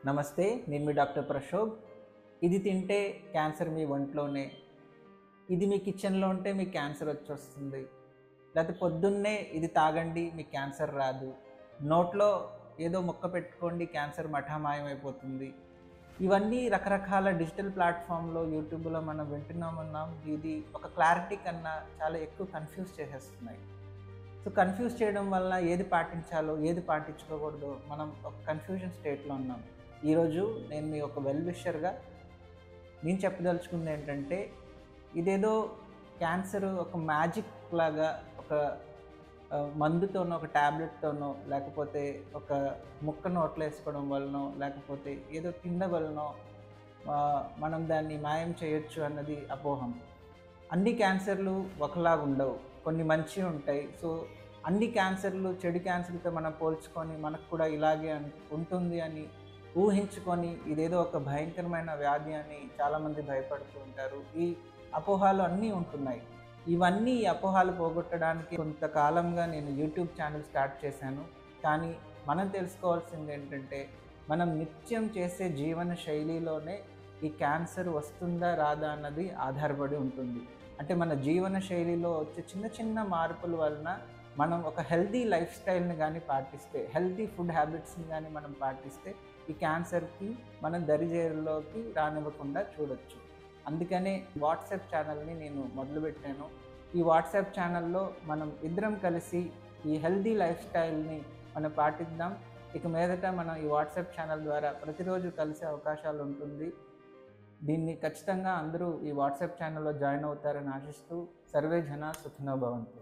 నమస్తే, నేను మీ డాక్టర్ ప్రశోభ్. ఇది తింటే క్యాన్సర్ మీ ఒంట్లోనే, ఇది మీ కిచెన్లో ఉంటే మీకు క్యాన్సర్ వచ్చేస్తుంది, లేకపోతే పొద్దున్నే ఇది తాగండి మీకు క్యాన్సర్ రాదు, నోట్లో ఏదో మొక్క పెట్టుకోండి క్యాన్సర్ మఠామాయమైపోతుంది. ఇవన్నీ రకరకాల డిజిటల్ ప్లాట్ఫామ్లో యూట్యూబ్లో మనం వింటున్నాం. ఇది ఒక క్లారిటీ కన్నా చాలా ఎక్కువ కన్ఫ్యూజ్ చేసేస్తున్నాయి. సో కన్ఫ్యూజ్ చేయడం వల్ల ఏది పాటించాలో ఏది పాటించుకోకూడదో మనం ఒక కన్ఫ్యూజన్ స్టేట్లో ఉన్నాం. ఈరోజు నేను మీ ఒక వెల్ విషర్గా నేను చెప్పదలుచుకుంది ఏంటంటే, ఇదేదో క్యాన్సర్ ఒక మ్యాజిక్ లాగా ఒక మందుతోనో ఒక ట్యాబ్లెట్తోనో లేకపోతే ఒక ముక్క నోట్లో వేసుకోవడం వలనో లేకపోతే ఏదో తిన్న వలనో మనం దాన్ని మాయం చేయొచ్చు అన్నది అపోహం. అన్ని క్యాన్సర్లు ఒకలాగా ఉండవు, కొన్ని మంచివి ఉంటాయి. సో అన్ని క్యాన్సర్లు చెడు క్యాన్సర్లతో మనం పోల్చుకొని మనకు కూడా ఇలాగే ఉంటుంది అని ఊహించుకొని ఇదేదో ఒక భయంకరమైన వ్యాధి అని చాలామంది భయపడుతూ ఉంటారు. ఈ అపోహాలు అన్నీ ఉంటున్నాయి. ఇవన్నీ ఈ అపోహాలు పోగొట్టడానికి కొంతకాలంగా నేను యూట్యూబ్ ఛానల్ స్టార్ట్ చేశాను. కానీ మనం తెలుసుకోవాల్సింది ఏంటంటే, మనం నిత్యం చేసే జీవన శైలిలోనే ఈ క్యాన్సర్ వస్తుందా రాదా అన్నది ఆధారపడి ఉంటుంది. అంటే మన జీవన శైలిలో వచ్చే చిన్న చిన్న మార్పుల వలన మనం ఒక హెల్తీ లైఫ్ స్టైల్ని కానీ పాటిస్తే, హెల్తీ ఫుడ్ హ్యాబిట్స్ని కానీ మనం పాటిస్తే ఈ క్యాన్సర్కి మనం దరిజేరులోకి రానివ్వకుండా చూడొచ్చు. అందుకనే వాట్సాప్ ఛానల్ని నేను మొదలుపెట్టాను. ఈ వాట్సాప్ ఛానల్లో మనం ఇద్దరం కలిసి ఈ హెల్తీ లైఫ్ స్టైల్ని మనం పాటిద్దాం. ఇక మీదట మనం ఈ వాట్సాప్ ఛానల్ ద్వారా ప్రతిరోజు కలిసే అవకాశాలు ఉంటుంది. దీన్ని ఖచ్చితంగా అందరూ ఈ వాట్సాప్ ఛానల్లో జాయిన్ అవుతారని ఆశిస్తూ, సర్వే జన సుఖినో భవంతు.